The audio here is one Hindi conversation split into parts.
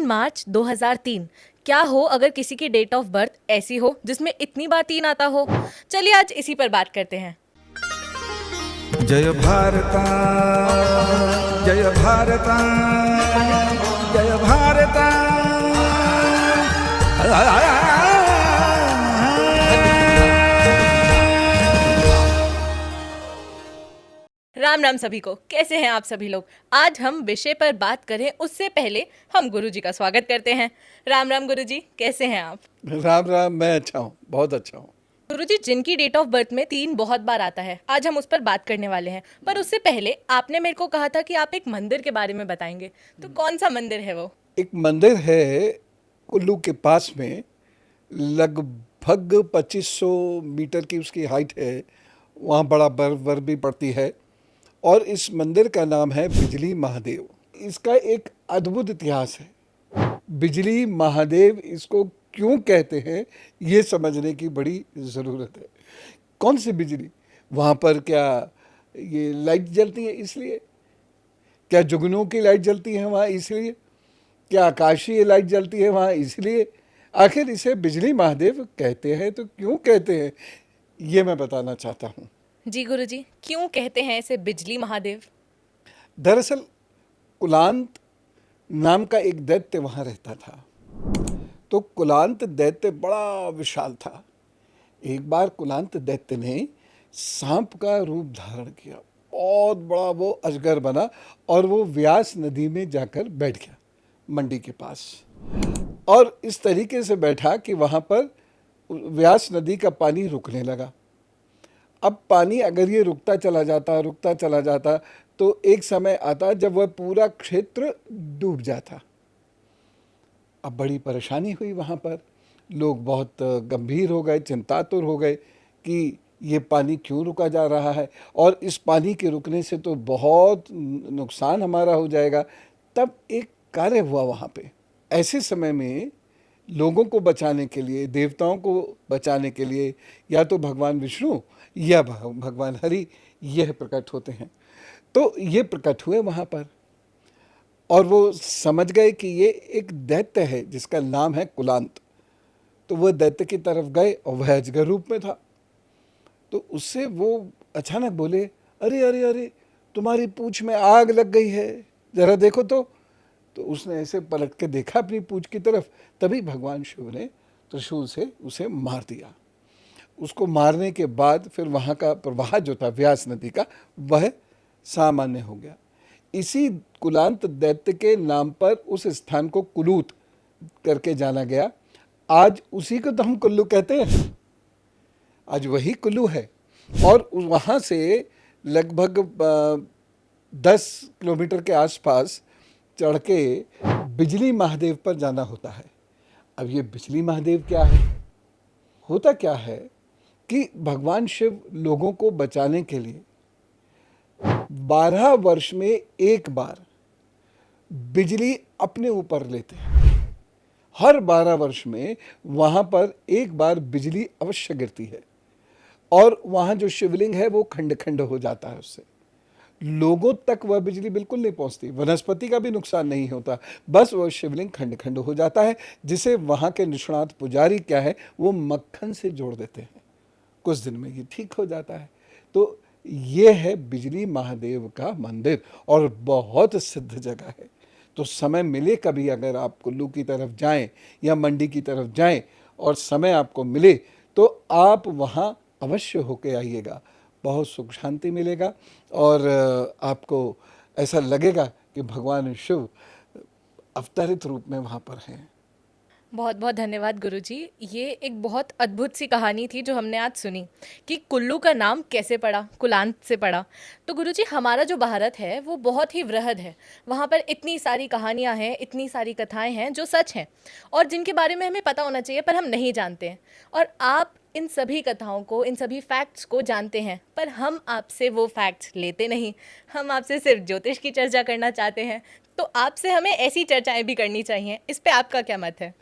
मार्च 2003। क्या हो अगर किसी की डेट ऑफ बर्थ ऐसी हो जिसमें इतनी बार 3 आता हो। चलिए आज इसी पर बात करते हैं। जय भारता जय भारता जय भारता। राम राम सभी को, कैसे हैं आप सभी लोग। आज हम विषय पर बात करें उससे पहले हम गुरुजी का स्वागत करते हैं। राम राम गुरुजी, कैसे हैं आप। राम राम, मैं अच्छा हूँ, बहुत अच्छा हूँ। गुरुजी, जिनकी डेट ऑफ बर्थ में 3 बहुत बार आता है, आज हम उस पर बात करने वाले हैं। पर उससे पहले आपने मेरे को कहा था कि आप एक मंदिर के बारे में बताएंगे, तो कौन सा मंदिर है वो। एक मंदिर है कुल्लू के पास में, लगभग 2500 मीटर की उसकी हाइट है। वहाँ बड़ा बर्फ भी पड़ती है और इस मंदिर का नाम है बिजली महादेव। इसका एक अद्भुत इतिहास है। बिजली महादेव इसको क्यों कहते हैं ये समझने की बड़ी ज़रूरत है। कौन सी बिजली? वहाँ पर क्या ये लाइट जलती है इसलिए? क्या जुगनू की लाइट जलती है वहाँ इसलिए? क्या आकाशीय लाइट जलती है वहाँ इसलिए? आखिर इसे बिजली महादेव कहते हैं तो क्यों कहते हैं, ये मैं बताना चाहता हूँ। जी गुरुजी, क्यों कहते हैं इसे बिजली महादेव। दरअसल कुलांत नाम का एक दैत्य वहाँ रहता था। तो कुलांत दैत्य बड़ा विशाल था। एक बार कुलांत दैत्य ने सांप का रूप धारण किया, बहुत बड़ा वो अजगर बना और वो व्यास नदी में जाकर बैठ गया मंडी के पास। और इस तरीके से बैठा कि वहाँ पर व्यास नदी का पानी रुकने लगा। अब पानी अगर ये रुकता चला जाता तो एक समय आता जब वह पूरा क्षेत्र डूब जाता। अब बड़ी परेशानी हुई वहाँ पर। लोग बहुत गंभीर हो गए, चिंतातुर हो गए कि ये पानी क्यों रुका जा रहा है और इस पानी के रुकने से तो बहुत नुकसान हमारा हो जाएगा। तब एक कार्य हुआ वहाँ पे। ऐसे समय में लोगों को बचाने के लिए, देवताओं को बचाने के लिए या तो भगवान विष्णु या भगवान हरि यह प्रकट होते हैं। तो ये प्रकट हुए वहाँ पर और वो समझ गए कि ये एक दैत्य है जिसका नाम है कुलांत। तो वह दैत्य की तरफ गए और वह अजगर रूप में था। तो उससे वो अचानक बोले, अरे अरे अरे, तुम्हारी पूंछ में आग लग गई है, जरा देखो तो उसने ऐसे पलट के देखा अपनी पूंछ की तरफ। तभी भगवान शिव ने त्रिशूल से उसे मार दिया। उसको मारने के बाद फिर वहाँ का प्रवाह जो था व्यास नदी का, वह सामान्य हो गया। इसी कुलांत दैत्य के नाम पर उस स्थान को कुलूत करके जाना गया। आज उसी को तो हम कुल्लू कहते हैं। आज वही कुल्लू है और वहाँ से लगभग 10 किलोमीटर के आसपास चढ़ के बिजली महादेव पर जाना होता है। अब ये बिजली महादेव क्या है? होता क्या है कि भगवान शिव लोगों को बचाने के लिए 12 वर्ष में एक बार बिजली अपने ऊपर लेते हैं। हर 12 वर्ष में वहाँ पर एक बार बिजली अवश्य गिरती है और वहाँ जो शिवलिंग है वो खंड खंड हो जाता है। उससे लोगों तक वह बिजली बिल्कुल नहीं पहुँचती, वनस्पति का भी नुकसान नहीं होता, बस वह शिवलिंग खंड खंड हो जाता है, जिसे वहाँ के निष्णात पुजारी क्या है वो मक्खन से जोड़ देते हैं। कुछ दिन में ये ठीक हो जाता है। तो ये है बिजली महादेव का मंदिर और बहुत सिद्ध जगह है। तो समय मिले कभी, अगर आप कुल्लू की तरफ जाएं या मंडी की तरफ जाएं और समय आपको मिले तो आप वहाँ अवश्य होके आइएगा। बहुत सुख शांति मिलेगा और आपको ऐसा लगेगा कि भगवान शिव अवतरित रूप में वहाँ पर हैं। बहुत बहुत धन्यवाद गुरुजी। ये एक बहुत अद्भुत सी कहानी थी जो हमने आज सुनी कि कुल्लू का नाम कैसे पड़ा, कुलांत से पड़ा। तो गुरुजी, हमारा जो भारत है वो बहुत ही वृहद है। वहाँ पर इतनी सारी कहानियाँ हैं, इतनी सारी कथाएं हैं जो सच हैं और जिनके बारे में हमें पता होना चाहिए पर हम नहीं जानते हैं। और आप इन सभी कथाओं को, इन सभी फैक्ट्स को जानते हैं, पर हम आपसे वो फैक्ट्स लेते नहीं। हम आपसे सिर्फ ज्योतिष की चर्चा करना चाहते हैं। तो आपसे हमें ऐसी चर्चाएं भी करनी चाहिए। इस पे आपका क्या मत है?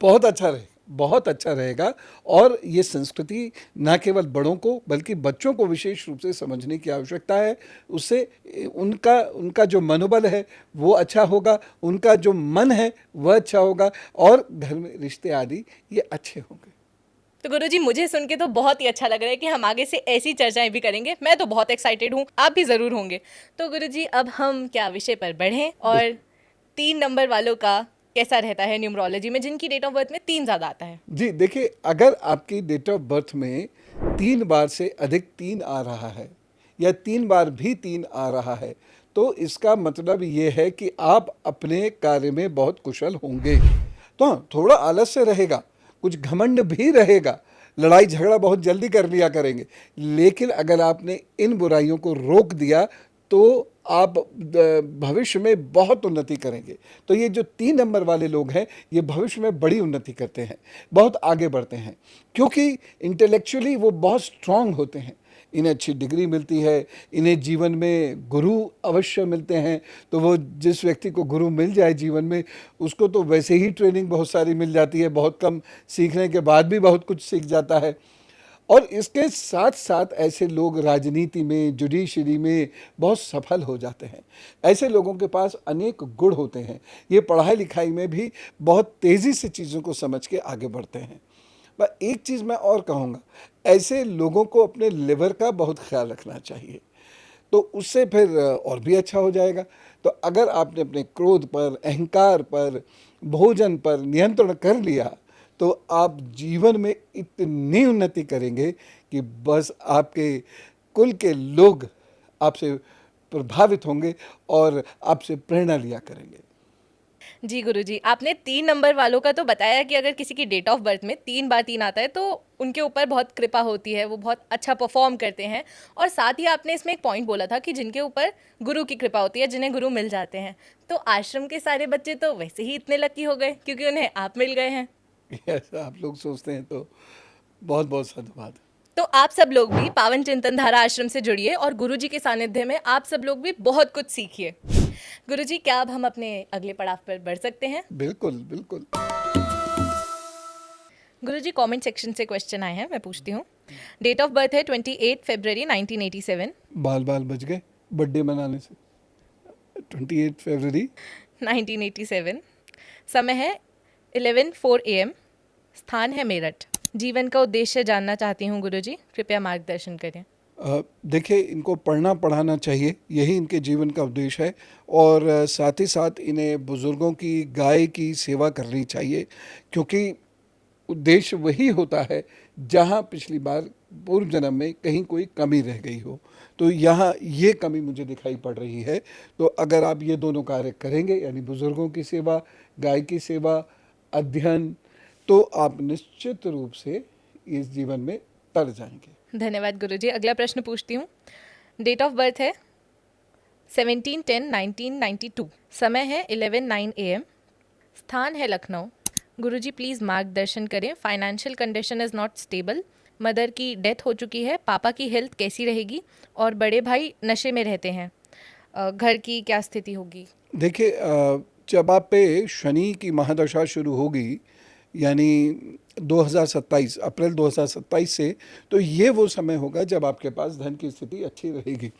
बहुत अच्छा रहे, बहुत अच्छा रहेगा। और ये संस्कृति न केवल बड़ों को बल्कि बच्चों को विशेष रूप से समझने की आवश्यकता है। उससे उनका उनका जो मनोबल है वो अच्छा होगा, उनका जो मन है वह अच्छा होगा, और घर में रिश्ते आदि ये अच्छे होंगे। तो गुरुजी, मुझे सुन के तो बहुत ही अच्छा लग रहा है कि हम आगे से ऐसी चर्चाएं भी करेंगे। मैं तो बहुत एक्साइटेड हूँ, आप भी ज़रूर होंगे। तो गुरुजी, अब हम क्या विषय पर बढ़ें, और 3 नंबर वालों का कैसा रहता है न्यूमरोलॉजी में, जिनकी डेट ऑफ बर्थ में 3 ज़्यादा आता है? जी देखिए, अगर आपकी डेट ऑफ बर्थ में 3 बार से अधिक 3 आ रहा है या 3 बार भी 3 आ रहा है, तो इसका मतलब ये है कि आप अपने कार्य में बहुत कुशल होंगे। तो हाँ, थोड़ा आलस्य रहेगा, कुछ घमंड भी रहेगा, लड़ाई झगड़ा बहुत जल्दी कर लिया करेंगे, लेकिन अगर आपने इन बुराइयों को रोक दिया तो आप भविष्य में बहुत उन्नति करेंगे। तो ये जो 3 नंबर वाले लोग हैं, ये भविष्य में बड़ी उन्नति करते हैं, बहुत आगे बढ़ते हैं, क्योंकि इंटेलेक्चुअली वो बहुत स्ट्रांग होते हैं। इन्हें अच्छी डिग्री मिलती है, इन्हें जीवन में गुरु अवश्य मिलते हैं। तो वो जिस व्यक्ति को गुरु मिल जाए जीवन में, उसको तो वैसे ही ट्रेनिंग बहुत सारी मिल जाती है, बहुत कम सीखने के बाद भी बहुत कुछ सीख जाता है। और इसके साथ साथ ऐसे लोग राजनीति में, जुडिशरी में बहुत सफल हो जाते हैं। ऐसे लोगों के पास अनेक गुण होते हैं। ये पढ़ाई लिखाई में भी बहुत तेज़ी से चीज़ों को समझ के आगे बढ़ते हैं। पर एक चीज़ मैं और कहूँगा, ऐसे लोगों को अपने लिवर का बहुत ख्याल रखना चाहिए, तो उससे फिर और भी अच्छा हो जाएगा। तो अगर आपने अपने क्रोध पर, अहंकार पर, भोजन पर नियंत्रण कर लिया, तो आप जीवन में इतनी उन्नति करेंगे कि बस आपके कुल के लोग आपसे प्रभावित होंगे और आपसे प्रेरणा लिया करेंगे। जी गुरुजी, आपने 3 नंबर वालों का तो बताया कि अगर किसी की डेट ऑफ बर्थ में 3 बार 3 आता है तो उनके ऊपर बहुत कृपा होती है, वो बहुत अच्छा परफॉर्म करते हैं। और साथ ही आपने इसमें एक पॉइंट बोला था कि जिनके ऊपर गुरु की कृपा होती है, जिन्हें गुरु मिल जाते हैं। तो आश्रम के सारे बच्चे तो वैसे ही इतने लकी हो गए क्योंकि उन्हें आप मिल गए हैं। ऐसा आप लोग सोचते हैं तो बहुत बहुत धन्यवाद। तो आप सब लोग भी पावन चिंतन धारा आश्रम से जुड़िए और गुरुजी के सानिध्य में आप सब लोग भी बहुत कुछ सीखिए। गुरुजी, क्या अब हम अपने अगले पड़ाव पर बढ़ सकते हैं? बिल्कुल बिल्कुल। गुरुजी, कमेंट सेक्शन से क्वेश्चन आए हैं, मैं पूछती हूँ। डेट ऑफ बर्थ है 28 फरवरी 1987। बाल बाल बच गए बर्थडे मनाने से। 28 फरवरी 1987। समय है 11:04 AM। स्थान है मेरठ। जीवन का उद्देश्य जानना चाहती हूँ गुरुजी, कृपया मार्गदर्शन करें। देखिए, इनको पढ़ना पढ़ाना चाहिए, यही इनके जीवन का उद्देश्य है। और साथ ही साथ इन्हें बुज़ुर्गों की, गाय की सेवा करनी चाहिए, क्योंकि उद्देश्य वही होता है जहाँ पिछली बार पूर्व जन्म में कहीं कोई कमी रह गई हो। तो यहाँ ये कमी मुझे दिखाई पड़ रही है। तो अगर आप ये दोनों कार्य करेंगे, यानी बुज़ुर्गों की सेवा, गाय की सेवा, अध्ययन, तो आप निश्चित रूप से इस जीवन में तर जाएंगे। धन्यवाद गुरुजी। अगला प्रश्न पूछती हूँ। डेट ऑफ बर्थ है 17/10/1992। समय है 11:09 AM। स्थान है लखनऊ। गुरुजी, प्लीज़ मार्गदर्शन करें। Financial condition is not stable. Mother की डेथ हो चुकी है। पापा की हेल्थ कैसी रहेगी? और बड़े भाई नशे में रहते हैं। घर की क्या स्थिति होगी? देखिए, जब आप पे शनि की महादशा शुरू होगी, यानी 2027 अप्रैल 2027 से, तो ये वो समय होगा जब आपके पास धन की स्थिति अच्छी रहेगी।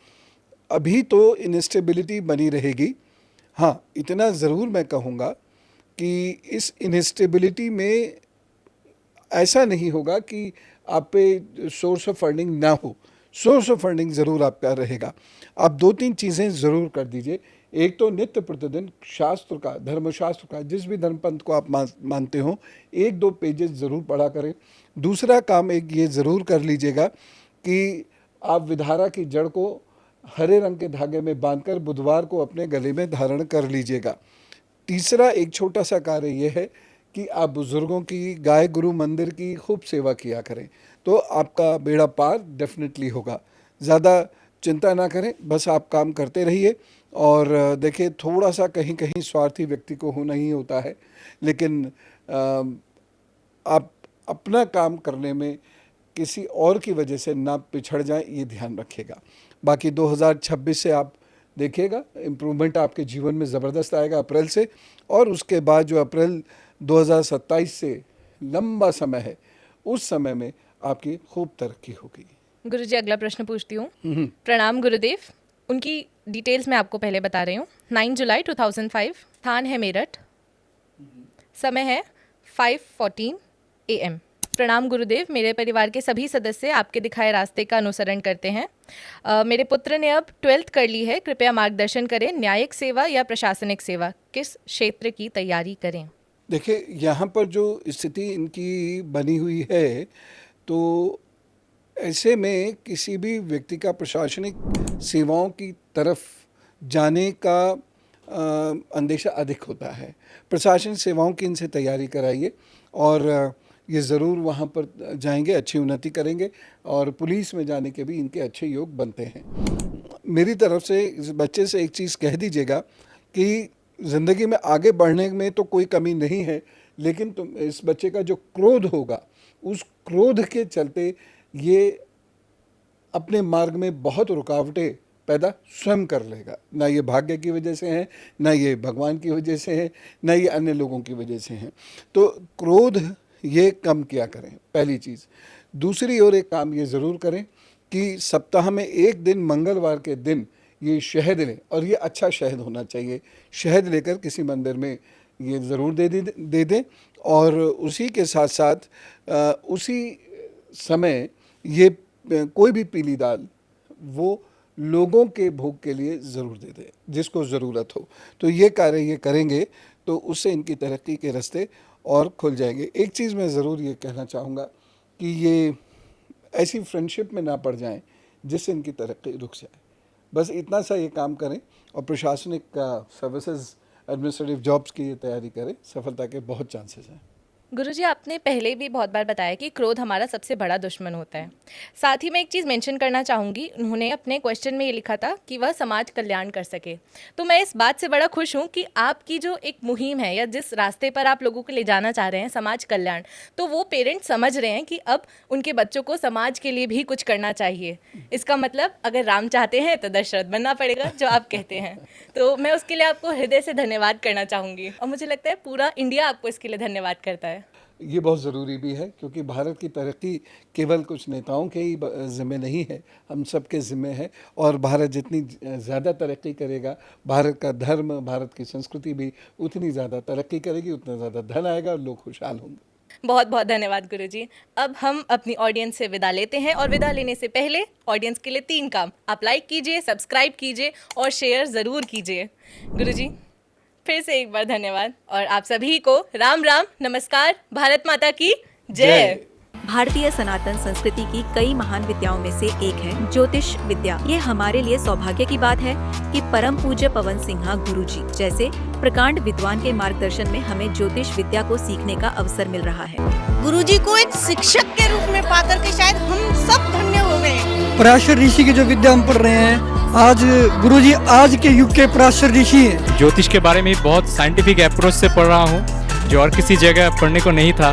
अभी तो इनस्टेबिलिटी बनी रहेगी। हाँ, इतना ज़रूर मैं कहूँगा कि इस इनस्टेबिलिटी में ऐसा नहीं होगा कि आप पे सोर्स ऑफ फंडिंग ना हो। सोर्स ऑफ फंडिंग ज़रूर आपका रहेगा। आप 2-3 चीज़ें ज़रूर कर दीजिए। एक तो नित्य प्रतिदिन शास्त्र का, धर्मशास्त्र का, जिस भी धर्म पंथ को आप मानते हो, 1-2 पेजेस ज़रूर पढ़ा करें। दूसरा काम एक ये ज़रूर कर लीजिएगा कि आप विधारा की जड़ को हरे रंग के धागे में बांधकर बुधवार को अपने गले में धारण कर लीजिएगा। तीसरा एक छोटा सा कार्य ये है कि आप बुज़ुर्गों की, गाय गुरु मंदिर की खूब सेवा किया करें, तो आपका बेड़ा पार डेफिनेटली होगा। ज़्यादा चिंता ना करें, बस आप काम करते रहिए। और देखिए, थोड़ा सा कहीं कहीं स्वार्थी व्यक्ति को होना ही होता है, लेकिन आप अपना काम करने में किसी और की वजह से ना पिछड़ जाएं, ये ध्यान रखिएगा। बाकी 2026 से आप देखिएगा, इम्प्रूवमेंट आपके जीवन में ज़बरदस्त आएगा अप्रैल से। और उसके बाद जो अप्रैल 2027 से लंबा समय है, उस समय में आपकी खूब तरक्की होगी। गुरुजी अगला प्रश्न पूछती हूँ। प्रणाम गुरुदेव। उनकी डिटेल्स मैं आपको पहले बता रही हूँ। 9 जुलाई 2005, स्थान है मेरठ, समय है 5:14 AM। प्रणाम गुरुदेव, मेरे परिवार के सभी सदस्य आपके दिखाए रास्ते का अनुसरण करते हैं। मेरे पुत्र ने अब 12th कर ली है, कृपया मार्गदर्शन करें। न्यायिक सेवा या प्रशासनिक सेवा, किस क्षेत्र की तैयारी करें? देखिए, यहाँ पर जो स्थिति इनकी बनी हुई है, तो ऐसे में किसी भी व्यक्ति का प्रशासनिक सेवाओं की तरफ जाने का अंदेशा अधिक होता है। प्रशासनिक सेवाओं की इनसे तैयारी कराइए और ये ज़रूर वहाँ पर जाएंगे, अच्छी उन्नति करेंगे और पुलिस में जाने के भी इनके अच्छे योग बनते हैं। मेरी तरफ से इस बच्चे से एक चीज़ कह दीजिएगा कि ज़िंदगी में आगे बढ़ने में तो कोई कमी नहीं है, लेकिन तुम इस बच्चे का जो क्रोध होगा, उस क्रोध के चलते ये अपने मार्ग में बहुत रुकावटें पैदा स्वयं कर लेगा। ना ये भाग्य की वजह से है, ना ये भगवान की वजह से है, ना ये अन्य लोगों की वजह से है। तो क्रोध ये कम किया करें, पहली चीज़। दूसरी ओर एक काम ये ज़रूर करें कि सप्ताह में एक दिन, मंगलवार के दिन, ये शहद लें और ये अच्छा शहद होना चाहिए। शहद लेकर किसी मंदिर में ये ज़रूर दे दें और उसी के साथ साथ उसी समय ये कोई भी पीली दाल वो लोगों के भोग के लिए ज़रूर दे दें, जिसको ज़रूरत हो। तो ये कार्य ये करेंगे तो उससे इनकी तरक्की के रास्ते और खुल जाएंगे। एक चीज़ मैं ज़रूर ये कहना चाहूँगा कि ये ऐसी फ्रेंडशिप में ना पड़ जाएं जिससे इनकी तरक्की रुक जाए। बस इतना सा ये काम करें और प्रशासनिक सर्विसेज, एडमिनिस्ट्रेटिव जॉब्स की ये तैयारी करें, सफलता के बहुत चांसेस हैं। गुरुजी, आपने पहले भी बहुत बार बताया कि क्रोध हमारा सबसे बड़ा दुश्मन होता है। साथ ही मैं एक चीज़ मेंशन करना चाहूँगी, उन्होंने अपने क्वेश्चन में ये लिखा था कि वह समाज कल्याण कर सके। तो मैं इस बात से बड़ा खुश हूँ कि आपकी जो एक मुहिम है या जिस रास्ते पर आप लोगों को ले जाना चाह रहे हैं, समाज कल्याण, तो वो पेरेंट्स समझ रहे हैं कि अब उनके बच्चों को समाज के लिए भी कुछ करना चाहिए। इसका मतलब अगर राम चाहते हैं तो दशरथ बनना पड़ेगा, जो आप कहते हैं। तो मैं उसके लिए आपको हृदय से धन्यवाद करना चाहूँगी और मुझे लगता है पूरा इंडिया आपको इसके लिए धन्यवाद करता है। ये बहुत ज़रूरी भी है, क्योंकि भारत की तरक्की केवल कुछ नेताओं के ही ज़िम्मे नहीं है, हम सब के ज़िम्मे है। और भारत जितनी ज़्यादा तरक्की करेगा, भारत का धर्म, भारत की संस्कृति भी उतनी ज़्यादा तरक्की करेगी, उतना ज़्यादा धन आएगा और लोग खुशहाल होंगे। बहुत बहुत धन्यवाद गुरुजी। अब हम अपनी ऑडियंस से विदा लेते हैं और विदा लेने से पहले ऑडियंस के लिए 3 काम। आप लाइक कीजिए, सब्सक्राइब कीजिए और शेयर ज़रूर कीजिए। गुरुजी, फिर से एक बार धन्यवाद और आप सभी को राम राम, नमस्कार, भारत माता की जय। भारतीय सनातन संस्कृति की कई महान विद्याओं में से एक है ज्योतिष विद्या। ये हमारे लिए सौभाग्य की बात है कि परम पूज्य पवन सिंह गुरुजी जैसे प्रकांड विद्वान के मार्गदर्शन में हमें ज्योतिष विद्या को सीखने का अवसर मिल रहा है। गुरुजी को एक शिक्षक के रूप में पाकर के शायद हम सब धन्य हो गए। पराशर ऋषि की जो विद्या हम पढ़ रहे हैं, आज गुरुजी आज के युग के पराशर ऋषि हैं। ज्योतिष के बारे में बहुत साइंटिफिक अप्रोच से पढ़ रहा हूँ, जो और किसी जगह पढ़ने को नहीं था।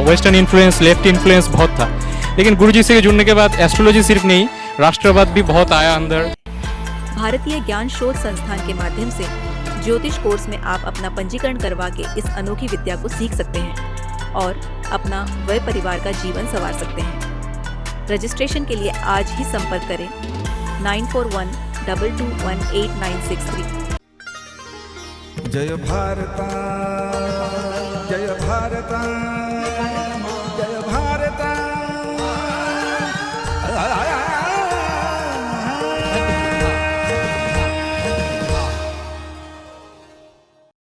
वेस्टर्न इन्फ्लुएंस, लेफ्ट इन्फ्लुएंस बहुत था, लेकिन गुरुजी से जुड़ने के बाद एस्ट्रोलॉजी सिर्फ नहीं, राष्ट्रवाद भी बहुत आया अंदर। भारतीय ज्ञान शोध संस्थान के माध्यम से ज्योतिष कोर्स में आप अपना पंजीकरण करवा के इस अनोखी विद्या को सीख सकते हैं और अपना व परिवार का जीवन संवार सकते हैं। रजिस्ट्रेशन के लिए आज ही संपर्क करें 9412218963। जय भारता, जय भारता।